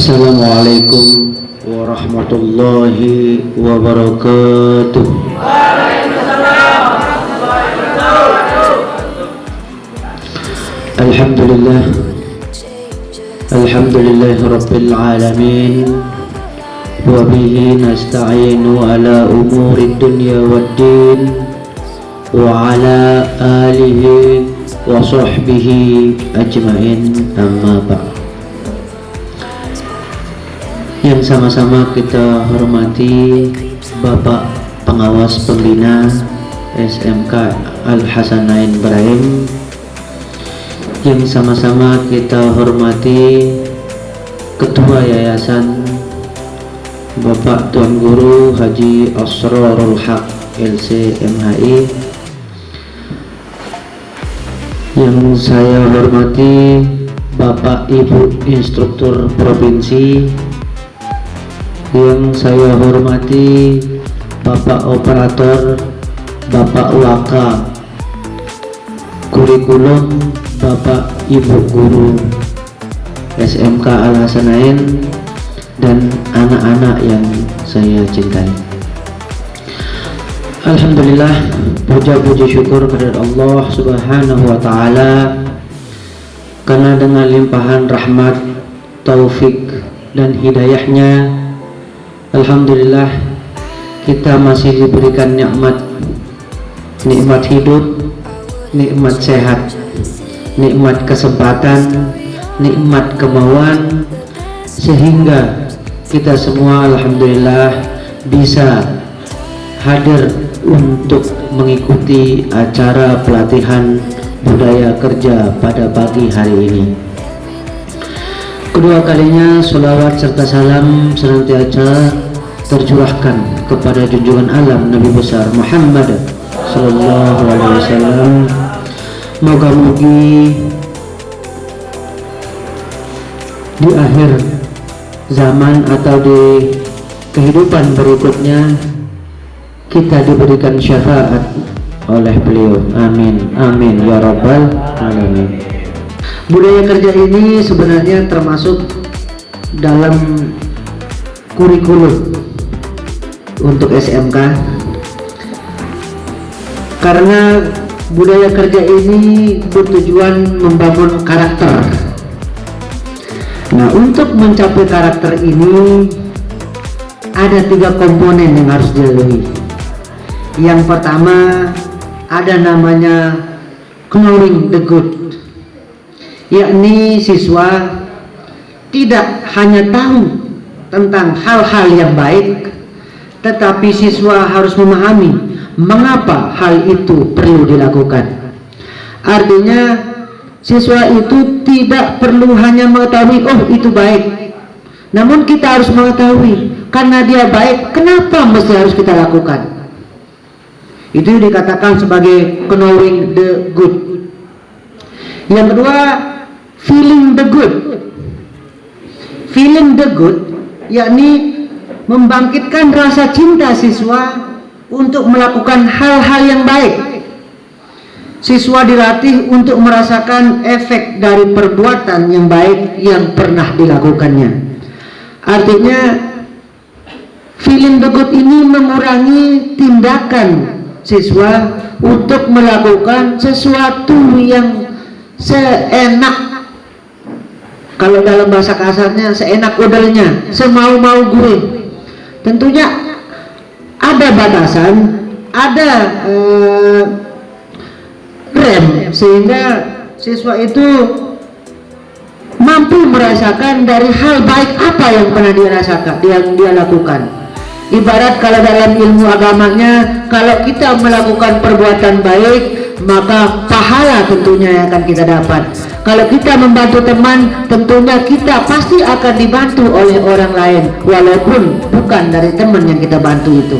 Assalamualaikum warahmatullahi wabarakatuh. Alhamdulillah, alhamdulillahi rabbil alamin, wa bihi nasta'inu ala umuri dunya waddin, wa ala alihi wa sahbihi ajmain, amma ba'd. Yang sama-sama kita hormati Bapak Pengawas Pembina SMK Al-Hasanain Ibrahim, yang sama-sama kita hormati Ketua Yayasan Bapak Tuan Guru Haji Asrarul Haq LC MHI, yang saya hormati Bapak Ibu Instruktur Provinsi, yang saya hormati Bapak Operator, Bapak Waka Kurikulum, Bapak Ibu Guru SMK Al-Hasanain, dan anak-anak yang saya cintai. Alhamdulillah, puja-puji syukur kepada Allah Subhanahu wa Ta'ala, karena dengan limpahan rahmat, taufik dan hidayahnya, alhamdulillah kita masih diberikan nikmat hidup, nikmat sehat, nikmat kesempatan, nikmat kemauan, sehingga kita semua alhamdulillah bisa hadir untuk mengikuti acara pelatihan budaya kerja pada pagi hari ini. Kedua kalinya sholawat serta salam senantiasa tercurahkan kepada junjungan alam Nabi besar Muhammad sallallahu alaihi wasallam. Moga-mogi di akhir zaman atau di kehidupan berikutnya kita diberikan syafaat oleh beliau. Amin amin ya rabbal alamin. Budaya kerja ini sebenarnya termasuk dalam kurikulum untuk SMK, karena budaya kerja ini bertujuan membangun karakter. Nah, untuk mencapai karakter ini ada 3 komponen yang harus dilalui. Yang pertama ada namanya knowing the good, yakni siswa tidak hanya tahu tentang hal-hal yang baik, tetapi siswa harus memahami mengapa hal itu perlu dilakukan. Artinya siswa itu tidak perlu hanya mengetahui oh itu baik, namun kita harus mengetahui karena dia baik kenapa mesti harus kita lakukan. Itu dikatakan sebagai knowing the good. Yang kedua, feeling the good. Feeling the good yakni membangkitkan rasa cinta siswa untuk melakukan hal-hal yang baik. Siswa dilatih untuk merasakan efek dari perbuatan yang baik yang pernah dilakukannya. Artinya feeling the good ini mengurangi tindakan siswa untuk melakukan sesuatu yang seenak, kalau dalam bahasa kasarnya seenak udelnya, semau-mau gue. Tentunya ada batasan, ada rem, sehingga siswa itu mampu merasakan dari hal baik apa yang pernah dia rasakan, yang dia lakukan. Ibarat kalau dalam ilmu agamanya, kalau kita melakukan perbuatan baik, maka pahala tentunya yang akan kita dapat. Kalau kita membantu teman, tentunya kita pasti akan dibantu oleh orang lain, walaupun bukan dari teman yang kita bantu itu.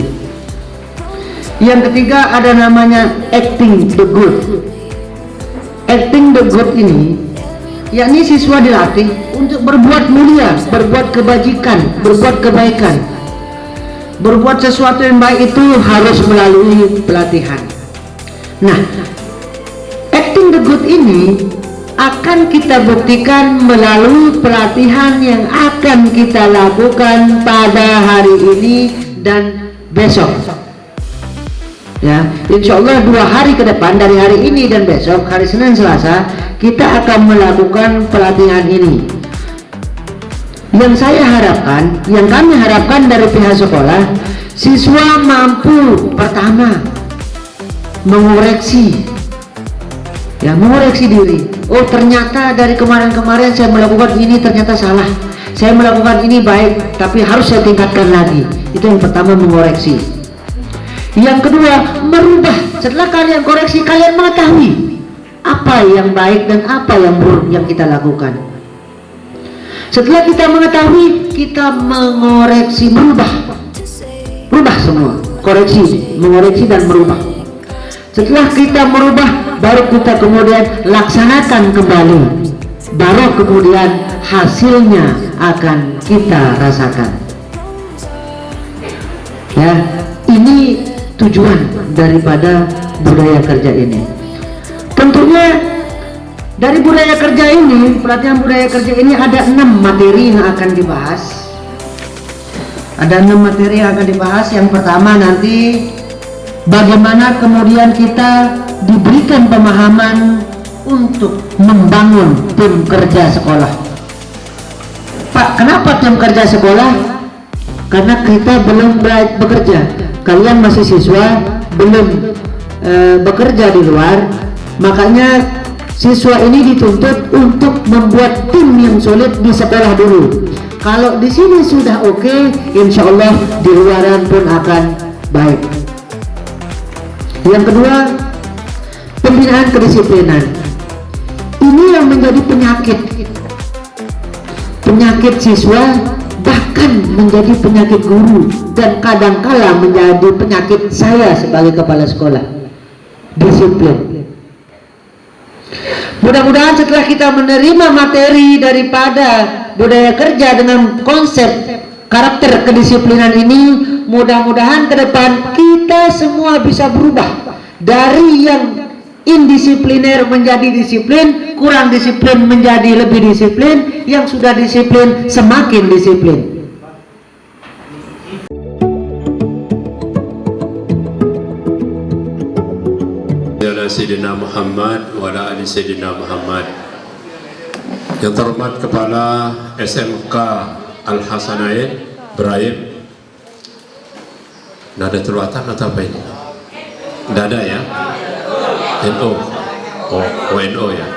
Yang ketiga ada namanya acting the good. Acting the good ini yakni siswa dilatih untuk berbuat mulia, berbuat kebajikan, berbuat kebaikan. Berbuat sesuatu yang baik itu harus melalui pelatihan. Nah, acting the good ini akan kita buktikan melalui pelatihan yang akan kita lakukan pada hari ini dan besok. Ya, insya Allah 2 hari ke depan, dari hari ini dan besok, hari Senin Selasa, kita akan melakukan pelatihan ini. Yang saya harapkan, yang kami harapkan dari pihak sekolah, siswa mampu pertama mengoreksi, ya, mengoreksi diri. Oh, ternyata dari kemarin-kemarin saya melakukan ini ternyata salah, saya melakukan ini baik tapi harus saya tingkatkan lagi. Itu yang pertama, mengoreksi. Yang kedua, merubah. Setelah kalian koreksi, kalian mengetahui apa yang baik dan apa yang buruk yang kita lakukan. Setelah kita mengetahui, kita mengoreksi, merubah semua, koreksi, mengoreksi dan merubah. Setelah kita merubah, baru kita kemudian laksanakan kembali, baru kemudian hasilnya akan kita rasakan. Ya, ini tujuan daripada budaya kerja ini. Tentunya dari budaya kerja ini, pelatihan budaya kerja ini ada 6 materi yang akan dibahas. Ada 6 materi yang akan dibahas. Yang pertama nanti bagaimana kemudian kita diberikan pemahaman untuk membangun tim kerja sekolah. Pak, kenapa tim kerja sekolah? Karena kita belum bekerja. Kalian masih siswa, belum bekerja di luar, makanya siswa ini dituntut untuk membuat tim yang solid di sekolah dulu. Kalau di sini sudah oke, insya Allah di luaran pun akan baik. Yang kedua, pembinaan kedisiplinan. Ini yang menjadi penyakit siswa, bahkan menjadi penyakit guru, dan kadangkala menjadi penyakit saya sebagai kepala sekolah. Disiplin. Mudah-mudahan setelah kita menerima materi daripada budaya kerja dengan konsep karakter kedisiplinan ini, mudah-mudahan ke depan kita semua bisa berubah dari yang indisipliner menjadi disiplin, kurang disiplin menjadi lebih disiplin, yang sudah disiplin semakin disiplin. Sayyidina Muhammad wa ala ali Sayyidina Muhammad. Yang terhormat Kepala SMK Al-Hasanain Ibrahim. Nada terluatan atau apa ini? Nada ya? NO. Oh, NO ya.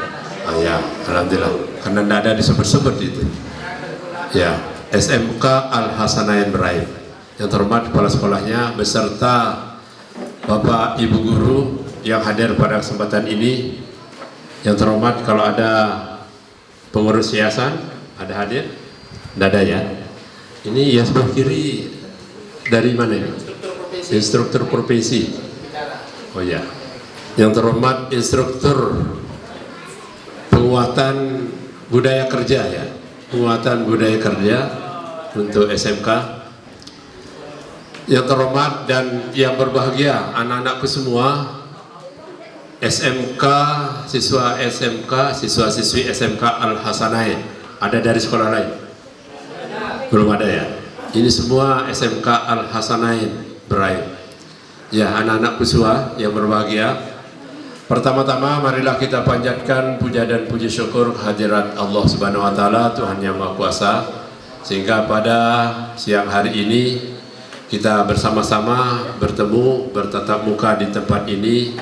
Ah ya, alhamdulillah. Karena nada disebut-sebut itu. Ya, SMK Al-Hasanain Ibrahim. Yang terhormat kepala sekolahnya beserta Bapak Ibu guru yang hadir pada kesempatan ini. Yang terhormat kalau ada pengurus yayasan, ada hadir? Tidak ada ya? Ini ya sebelah kiri dari mana ini? Instruktur profesi. Oh ya. Yang terhormat instruktur penguatan budaya kerja ya. Penguatan budaya kerja untuk SMK. Yang terhormat dan yang berbahagia anak-anakku semua, SMK, siswa-siswi SMK Al-Hasanain. Ada dari sekolah lain? Belum ada ya? Ini semua SMK Al-Hasanain Ibrahim. Ya, anak-anak semua yang berbahagia, pertama-tama marilah kita panjatkan puja dan puji syukur kehadirat Allah Subhanahu wa taala, Tuhan yang Maha Kuasa, sehingga pada siang hari ini kita bersama-sama bertemu, bertatap muka di tempat ini.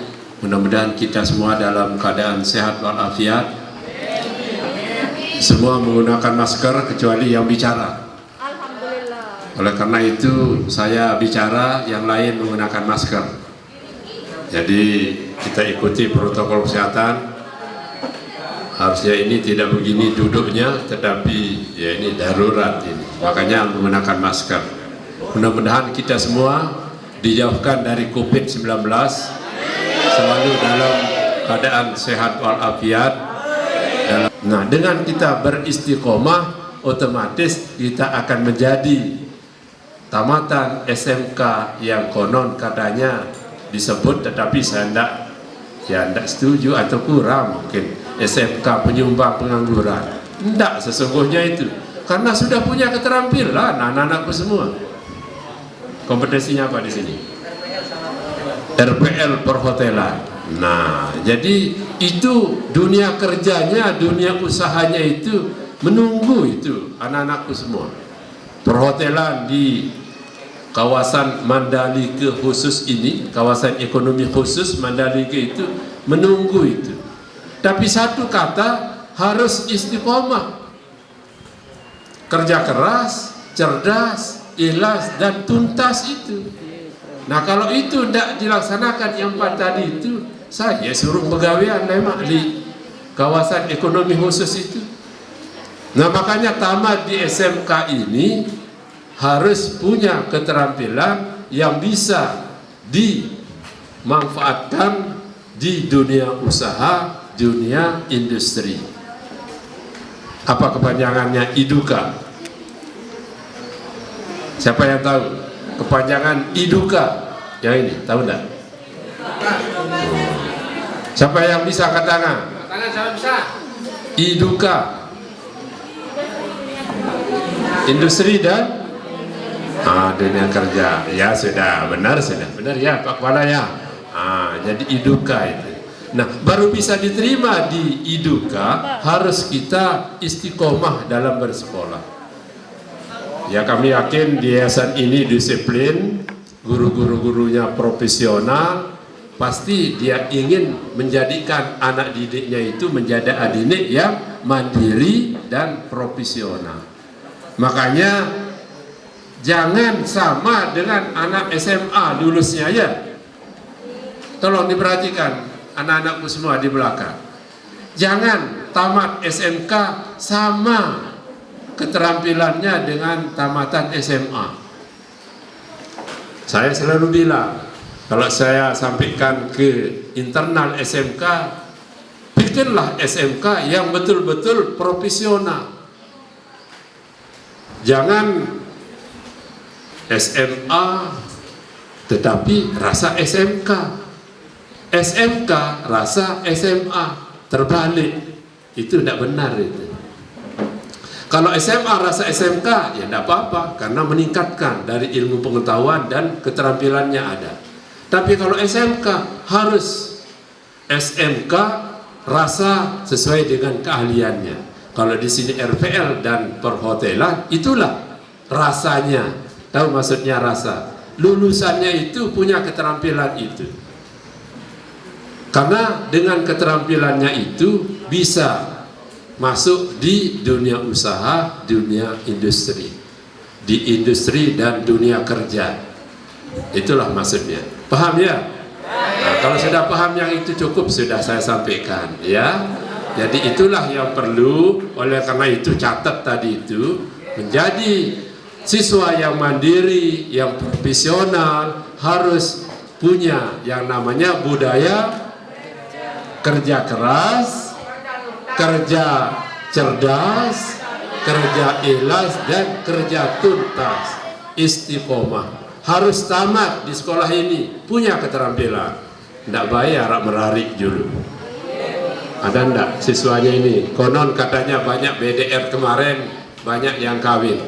Mudah-mudahan kita semua dalam keadaan sehat walafiat. Semua menggunakan masker kecuali yang bicara. Alhamdulillah. Oleh karena itu saya bicara, yang lain menggunakan masker. Jadi kita ikuti protokol kesehatan. Harusnya ini tidak begini duduknya, tetapi ya ini darurat ini. Makanya menggunakan masker. Mudah-mudahan kita semua dijauhkan dari COVID-19, selalu dalam keadaan sehat walafiat. Nah, dengan kita beristiqomah, otomatis kita akan menjadi tamatan SMK yang konon katanya disebut, tetapi saya tidak setuju atau kurang mungkin. SMK penyumbang pengangguran. Tidak sesungguhnya itu, karena sudah punya keterampilan anak-anakku semua. Kompetensinya apa di sini? RPL perhotelan. Nah, jadi itu dunia kerjanya, dunia usahanya itu menunggu itu anak-anakku semua. Perhotelan di kawasan Mandalika khusus ini, kawasan ekonomi khusus Mandalika itu menunggu itu. Tapi satu kata, harus istiqomah, kerja keras, cerdas, ikhlas dan tuntas itu. Nah, kalau itu tidak dilaksanakan yang 4 tadi itu, saya suruh pegawaian memang di kawasan ekonomi khusus itu. Nah, makanya tamat di SMK ini harus punya keterampilan yang bisa dimanfaatkan di dunia usaha, dunia industri. Apa kepanjangannya IDUKA? Siapa yang tahu kepanjangan IDUKA? Yang ini, tahu enggak? Siapa yang bisa angkat tangan? Tangan siapa bisa? IDUKA, industri dan dunia kerja. Ya sudah, benar ya Pak Kepala ya. Jadi IDUKA itu. Nah, baru bisa diterima di IDUKA harus kita istiqomah dalam bersekolah. Ya, kami yakin di yayasan ini disiplin, guru-gurunya profesional, pasti dia ingin menjadikan anak didiknya itu menjadi didik yang mandiri dan profesional. Makanya jangan sama dengan anak SMA lulusnya ya. Tolong diperhatikan anak-anakku semua di belakang. Jangan tamat SMK sama keterampilannya dengan tamatan SMA. Saya selalu bilang, kalau saya sampaikan ke internal SMK, bikinlah SMK yang betul-betul profesional. Jangan SMA tetapi rasa SMK, SMK rasa SMA, terbalik. Itu tidak benar itu. Kalau SMA rasa SMK ya tidak apa-apa, karena meningkatkan dari ilmu pengetahuan dan keterampilannya ada. Tapi kalau SMK harus SMK rasa sesuai dengan keahliannya. Kalau di sini RPL dan perhotelan, itulah rasanya. Tahu maksudnya rasa? Lulusannya itu punya keterampilan itu. Karena dengan keterampilannya itu bisa masuk di dunia usaha, dunia industri, di industri dan dunia kerja. Itulah maksudnya. Paham ya? Nah, kalau sudah paham yang itu cukup sudah saya sampaikan ya. Jadi itulah yang perlu. Oleh karena itu catat tadi itu, menjadi siswa yang mandiri, yang profesional harus punya yang namanya budaya kerja keras, kerja cerdas, kerja ikhlas dan kerja tuntas, istiqomah. Harus tamat di sekolah ini, punya keterampilan. Tidak bayar merarik dulu. Ada enggak siswanya ini? Konon katanya banyak BDR kemarin, banyak yang kawin.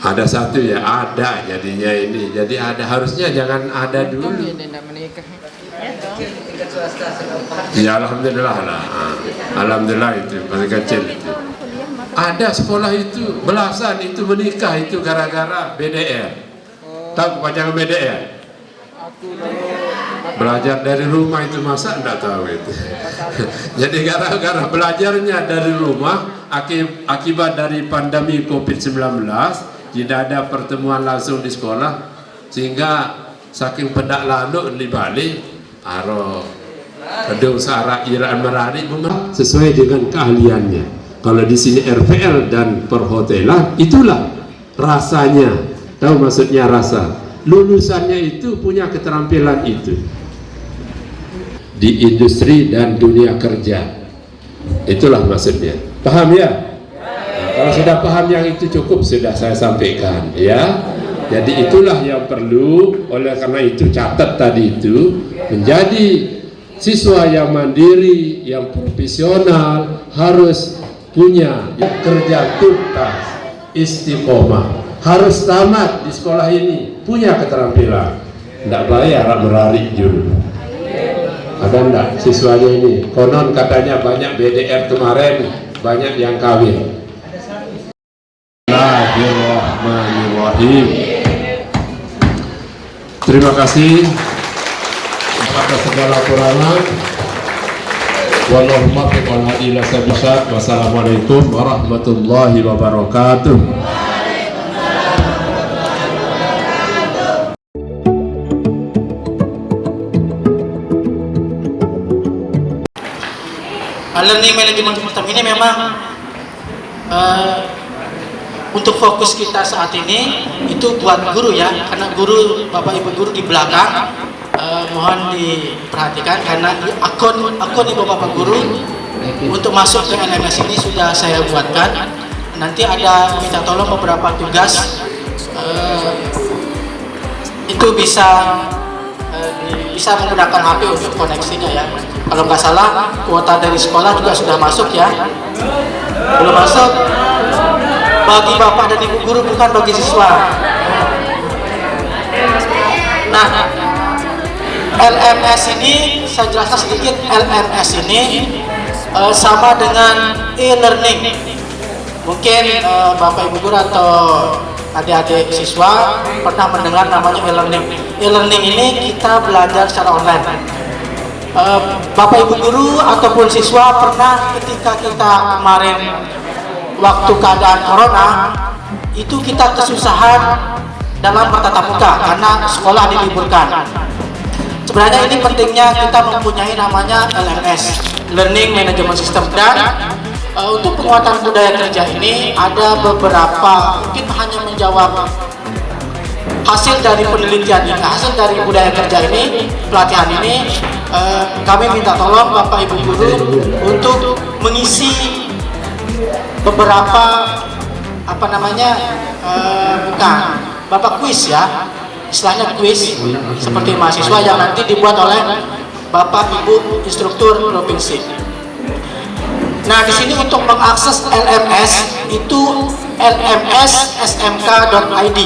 Ada satu ya, ada jadinya ini. Jadi ada, harusnya jangan ada dulu. Ya alhamdulillah lah. Alhamdulillah itu masih kecil itu. Ada sekolah itu belasan itu menikah itu gara-gara BDR. Tahu kepanjangan BDR? Belajar dari rumah itu, masa enggak tahu itu. Jadi gara-gara belajarnya dari rumah akibat dari pandemi COVID-19 tidak ada pertemuan langsung di sekolah, sehingga saking pendak lalu di Bali aro kedung sara iraan merari sesuai dengan keahliannya. Kalau di sini RPL dan perhotelan, itulah rasanya. Tahu maksudnya rasa? Lulusannya itu punya keterampilan itu di industri dan dunia kerja. Itulah maksudnya. Paham ya? Nah, kalau sudah paham yang itu cukup sudah saya sampaikan ya. Jadi itulah yang perlu. Oleh karena itu catat tadi itu, menjadi siswa yang mandiri, yang profesional harus punya kerja tuntas, istiqomah, harus tamat di sekolah ini, punya keterampilan. Tidak bayar berlari dulu. Ada enggak siswanya ini? Konon katanya banyak BDR kemarin, banyak yang kawin. Bismillahirrahmanirrahim. Terima kasih atas segala kurangan. Wallahu muwaffiq wal hadi ila sabil syarq. Wassalamualaikum warahmatullahi wabarakatuh. Learning management system ini memang untuk fokus kita saat ini itu buat guru ya, karena guru, bapak ibu guru di belakang mohon diperhatikan karena akun ibu bapak guru untuk masuk ke LMS ini sudah saya buatkan. Nanti ada minta tolong beberapa tugas itu bisa menggunakan HP untuk koneksinya ya. Kalau nggak salah kuota dari sekolah juga sudah masuk ya. Belum masuk bagi bapak dan ibu guru, bukan bagi siswa. Nah, LMS ini saya jelaskan sedikit. LMS ini sama dengan e-learning. Mungkin bapak ibu guru atau adik-adik siswa pernah mendengar namanya e-learning. E-learning ini kita belajar secara online. Bapak ibu guru ataupun siswa pernah ketika kita kemarin waktu keadaan corona itu kita kesusahan dalam bertatap muka karena sekolah diliburkan. Sebenarnya ini pentingnya kita mempunyai namanya LMS, Learning Management System, dan untuk penguatan budaya kerja ini ada beberapa, mungkin hanya menjawab hasil dari penelitian ini, hasil dari budaya kerja ini, pelatihan ini, kami minta tolong Bapak Ibu Guru untuk mengisi beberapa bukan Bapak kuis ya, istilahnya kuis seperti mahasiswa yang nanti dibuat oleh Bapak Ibu instruktur provinsi. Nah, di sini untuk mengakses LMS itu lmssmk.id.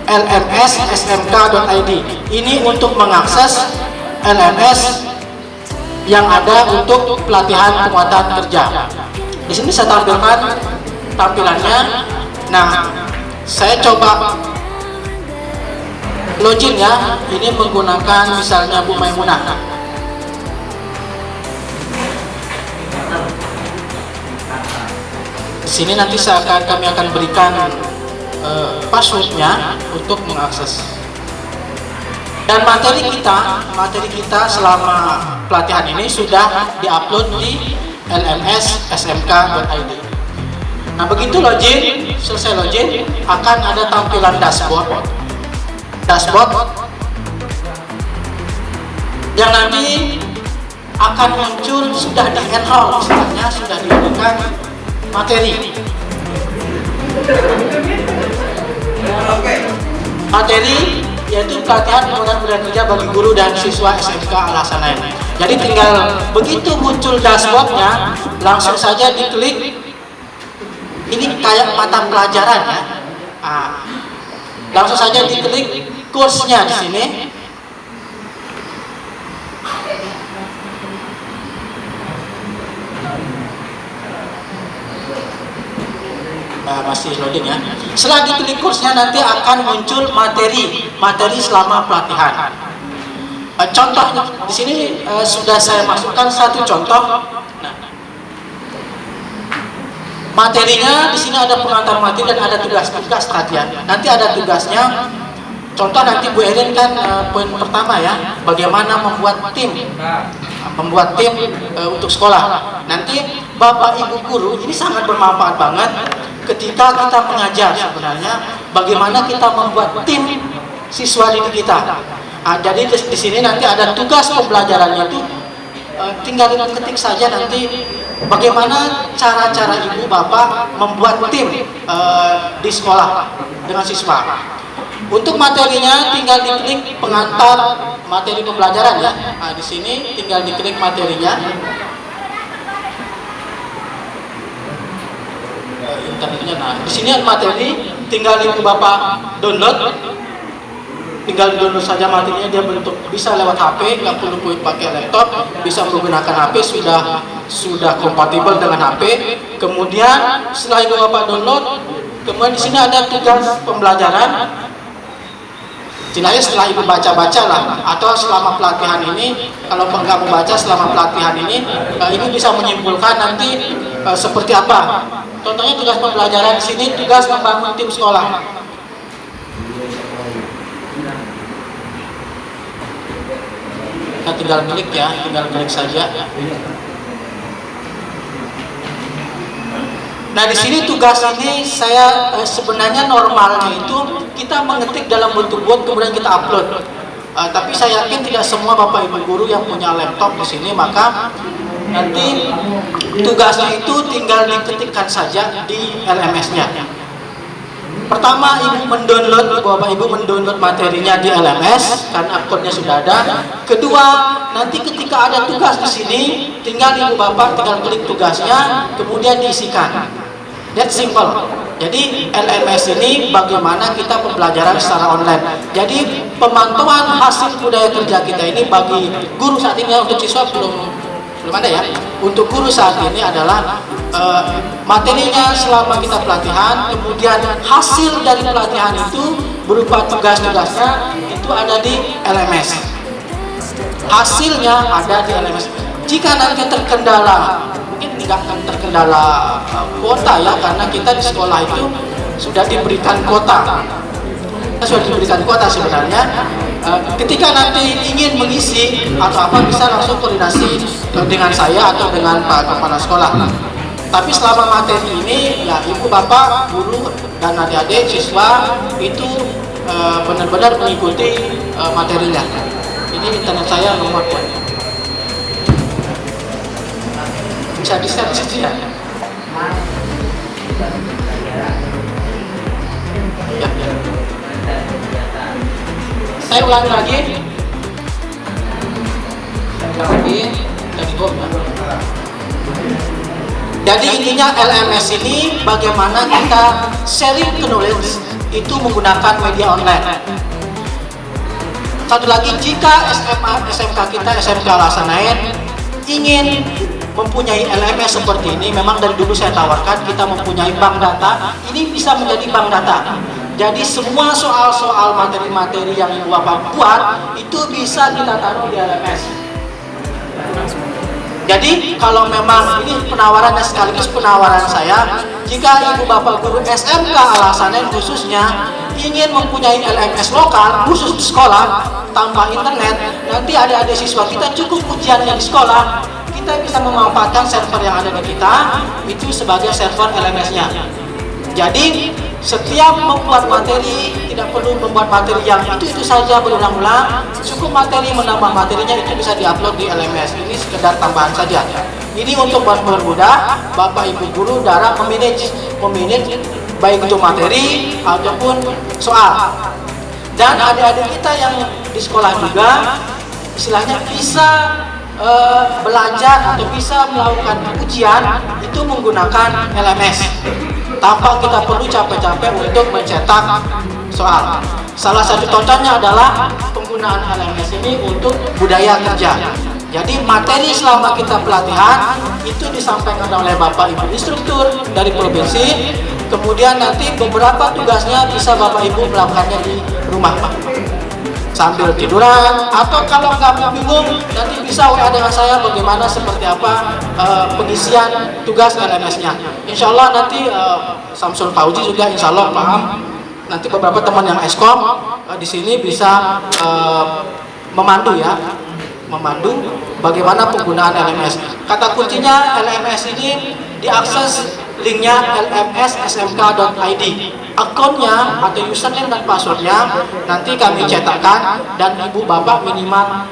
lmssmk.id. Ini untuk mengakses LMS yang ada untuk pelatihan penguatan kerja. Di sini saya tampilkan tampilannya. Nah, saya coba login ya. Ini menggunakan misalnya Bu Maimunah. Di sini nanti kami akan berikan passwordnya untuk mengakses. Dan materi kita selama pelatihan ini sudah diupload di lmssmk.id. Nah, begitu login, selesai login akan ada tampilan dashboard yang nanti akan muncul sudah di enroll, misalnya sudah diberikan materi yaitu pelatihan penguatan budaya kerja bagi guru dan siswa SMK Al-Hasanain. Jadi tinggal begitu muncul dashboardnya, langsung saja diklik. Ini kayak mata pelajaran ya. Langsung saja diklik kursnya di sini. Masih loading ya. Setelah diklik kursnya nanti akan muncul materi selama pelatihan. Contoh di sini sudah saya masukkan satu contoh. Nah, materinya di sini ada pengantar materi dan ada tugas-tugas latihan. Nanti ada tugasnya. Contoh nanti Bu Erin kan poin pertama ya, bagaimana membuat tim untuk sekolah. Nanti Bapak Ibu guru ini sangat bermanfaat banget ketika kita mengajar sebenarnya bagaimana kita membuat tim siswa didik kita. Jadi di sini nanti ada tugas pembelajarannya itu tinggal ketik saja nanti bagaimana cara-cara ibu bapak membuat tim di sekolah dengan siswa. Untuk materinya tinggal diklik pengantar materi pembelajaran ya. Nah, di sini tinggal diklik materinya. Internetnya, nah di sini ada materi, tinggal ibu bapak download, tinggal download saja materinya. Dia bentuk bisa lewat HP, nggak perlu pakai laptop, bisa menggunakan HP, sudah kompatibel dengan HP. Kemudian setelah ibu bapak download, kemudian di sini ada tugas pembelajaran. Istilahnya setelah ibu baca-baca lah, atau selama pelatihan ini, kalau nggak membaca selama pelatihan ini bisa menyimpulkan nanti seperti apa. Contohnya tugas pembelajaran di sini, tugas membangun tim sekolah. Kita tinggal klik ya, tinggal klik saja. Nah di sini tugas ini saya sebenarnya normalnya itu kita mengetik dalam bentuk Word kemudian kita upload. Tapi saya yakin tidak semua bapak ibu guru yang punya laptop di sini, maka nanti tugasnya itu tinggal diketikkan saja di LMS-nya. Pertama, bapak ibu mendownload materinya di LMS karena akunnya sudah ada. Kedua, nanti ketika ada tugas di sini, tinggal ibu bapak tinggal klik tugasnya, kemudian diisikan. That's simple. Jadi LMS ini bagaimana kita pembelajaran secara online. Jadi pemantauan hasil budaya kerja kita ini bagi guru saat ini, untuk siswa belum ada ya. Untuk guru saat ini adalah materinya selama kita pelatihan, kemudian hasil dari pelatihan itu berupa tugas-tugasnya itu ada di LMS. Hasilnya ada di LMS. Jika nanti terkendala, mungkin tidak akan terkendala kuota ya, karena kita di sekolah itu sudah diberikan kuota. Kita sudah diberikan kuota sebenarnya. Ketika nanti ingin mengisi atau apa, bisa langsung koordinasi dengan saya atau dengan Pak Kepala Sekolah. Tapi selama materi ini, ya ibu bapak, guru dan adik-adik siswa itu benar-benar mengikuti materinya. Ini internet saya nomor ya. Bisa di-share di situ ya. Ya. Saya ulangi lagi. Jadi intinya LMS ini bagaimana kita sharing knowledge itu menggunakan media online. Satu lagi, jika SMK kita, SMK Al-Hassanain ingin mempunyai LMS seperti ini, memang dari dulu saya tawarkan kita mempunyai bank data. Ini bisa menjadi bank data. Jadi semua soal-soal materi-materi yang ibu bapak buat itu bisa kita taruh di LMS. Jadi kalau memang ini penawarannya sekaligus penawaran saya, jika ibu bapak guru SMK Al-Hassanain khususnya ingin mempunyai LMS lokal khusus di sekolah tanpa internet, nanti adik-adik siswa kita cukup ujiannya di sekolah, kita bisa memanfaatkan server yang ada di kita itu sebagai server LMS-nya. Jadi setiap membuat materi tidak perlu membuat materi yang itu saja berulang-ulang, cukup materi menambah materinya itu bisa diupload di LMS. Ini sekedar tambahan saja. Ini untuk mempermudah bapak ibu guru dalam memanage baik itu materi ataupun soal. Dan adik-adik kita yang di sekolah juga istilahnya bisa belajar atau bisa melakukan ujian itu menggunakan LMS tanpa kita perlu capek-capek untuk mencetak soal. Salah satu contohnya adalah penggunaan LMS ini untuk budaya kerja. Jadi materi selama kita pelatihan itu disampaikan oleh bapak ibu instruktur dari provinsi, kemudian nanti beberapa tugasnya bisa bapak ibu melakukannya di rumah sambil tiduran, atau kalau nggak bingung nanti bisa WA dengan saya bagaimana seperti apa pengisian tugas LMS-nya. Insya Allah nanti Samsul Fauzi juga insya Allah paham. Nanti beberapa teman yang Eskom di sini bisa memandu bagaimana penggunaan LMS. Kata kuncinya LMS ini diakses linknya lmssmk.id. Akunnya atau username dan passwordnya nanti kami cetakkan, dan ibu bapak minimal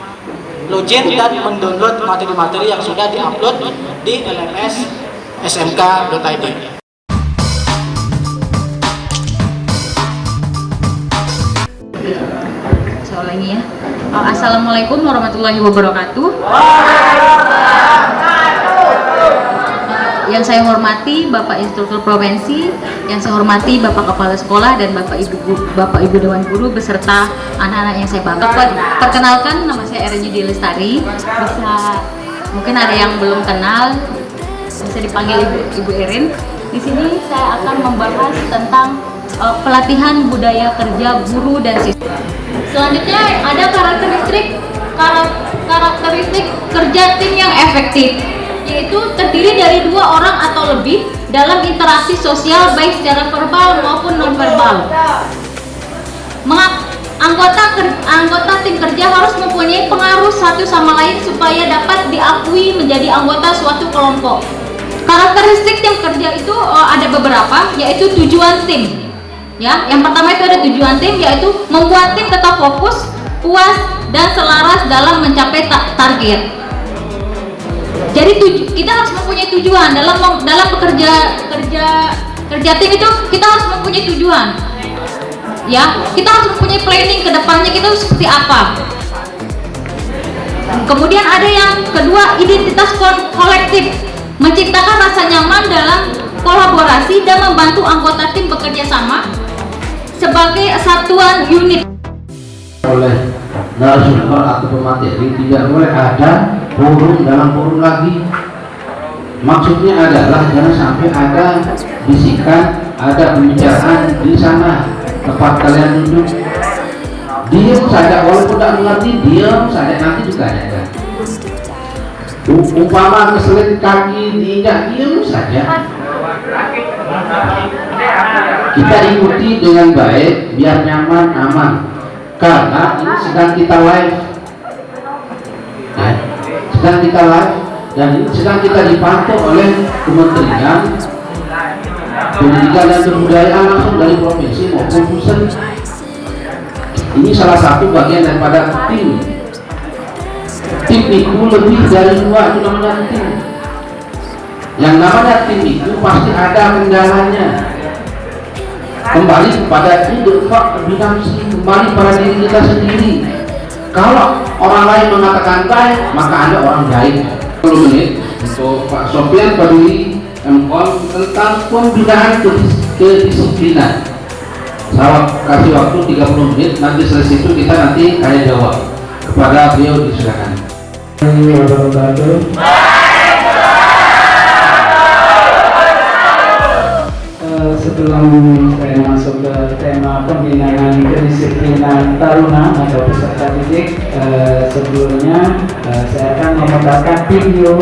login dan mendownload materi-materi yang sudah diupload di lmssmk.id. Saya ulangi ya. Assalamualaikum warahmatullahi wabarakatuh. Yang saya hormati Bapak Instruktur Provinsi, yang saya hormati Bapak Kepala Sekolah dan Bapak Ibu Dewan Guru beserta anak-anak yang saya bangga. Perkenalkan, nama saya Erin Yudi Lestari. Mungkin ada yang belum kenal, bisa dipanggil Ibu Erin. Di sini saya akan membahas tentang pelatihan budaya kerja guru dan siswa. Selanjutnya ada karakteristik kerja tim yang efektif, yaitu terdiri dari 2 orang atau lebih dalam interaksi sosial baik secara verbal maupun nonverbal. Anggota tim kerja harus mempunyai pengaruh satu sama lain supaya dapat diakui menjadi anggota suatu kelompok. Karakteristik tim kerja itu ada beberapa, yaitu tujuan tim. Ya, yang pertama itu ada tujuan tim, yaitu membuat tim tetap fokus, puas, dan selaras dalam mencapai target. Jadi kita harus mempunyai tujuan dalam bekerja kerja tim itu. Kita harus mempunyai tujuan. Ya, kita harus mempunyai planning ke depannya kita seperti apa. Kemudian ada yang kedua, identitas kolektif, menciptakan rasa nyaman dalam kolaborasi dan membantu anggota tim bekerja sama sebagai satuan unit. Oleh narasumber atau pemateri tidak boleh ada forum dalam forum lagi. Maksudnya adalah jangan sampai ada bisikan, ada pembicaraan di sana tempat kalian duduk. Diam saja, walaupun tidak mengerti, diam saja, nanti juga ada. Umpama keselit kaki diinjak, diam saja. Kita ikuti dengan baik biar nyaman, aman, karena ini sedang kita live ya, sedang kita live dan ini sedang kita dipantau oleh Kementerian Pendidikan dan Kebudayaan langsung dari provinsi maupun pusat. Ini salah satu bagian daripada tim itu lebih dari 2, itu namanya tim. Yang namanya tim itu pasti ada kendalanya. Kembali kepada kembali pada diri kita sendiri. Kalau orang lain mengatakan baik, maka ada orang baik. 10 menit untuk Pak Sofian Paduli MKOM tentang pembinaan kedisiplinan. Saya kasih waktu 30 menit, nanti selesai itu kita nanti tanya jawab kepada beliau, disilakan. Sebelum saya masuk ke tema pembinaan kedisiplinan taruna atau peserta didik, sebelumnya saya akan memutarkan video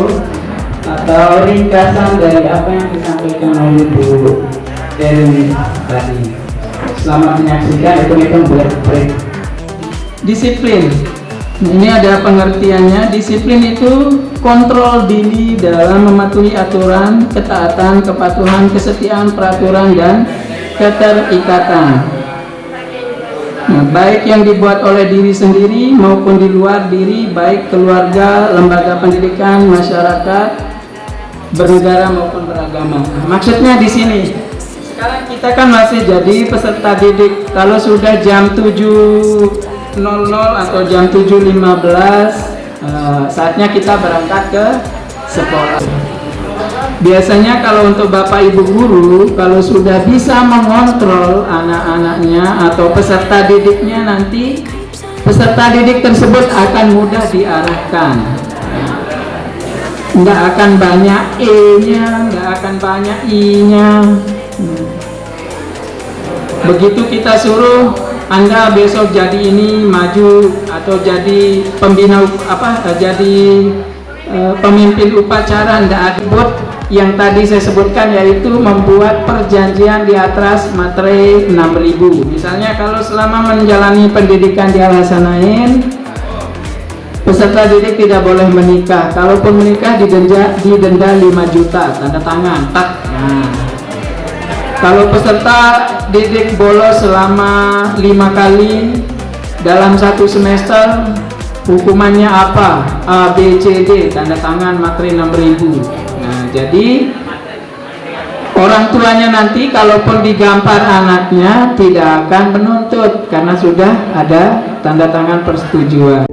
atau ringkasan dari apa yang disampaikan oleh Bu Erin tadi. Selamat menyaksikan, hitung-hitung break. Disiplin. Ini ada pengertiannya. Disiplin itu kontrol diri dalam mematuhi aturan, ketaatan, kepatuhan, kesetiaan, peraturan, dan keterikatan. Nah, baik yang dibuat oleh diri sendiri maupun di luar diri, baik keluarga, lembaga pendidikan, masyarakat, bernegara maupun beragama. Maksudnya di sini, sekarang kita kan masih jadi peserta didik. Kalau sudah jam 7.00 atau jam 7.15, saatnya kita berangkat ke sekolah. Biasanya kalau untuk Bapak Ibu guru, kalau sudah bisa mengontrol anak-anaknya atau peserta didiknya, nanti peserta didik tersebut akan mudah diarahkan. Nggak akan banyak E-nya, nggak akan banyak I-nya. Begitu kita suruh, Anda besok jadi ini, maju atau jadi pembina jadi pemimpin upacara, nggak ada. Buat yang tadi saya sebutkan, yaitu membuat perjanjian di atas materai 6.000. Misalnya kalau selama menjalani pendidikan dilaksanain, peserta didik tidak boleh menikah. Kalaupun menikah didenda 5 juta, tanda tangan. Nah, kalau peserta didik bolos selama 5 kali dalam 1 semester, hukumannya apa? A, B, C, D, tanda tangan materai 6.000. Nah, jadi orang tuanya nanti kalaupun digampar anaknya tidak akan menuntut karena sudah ada tanda tangan persetujuan.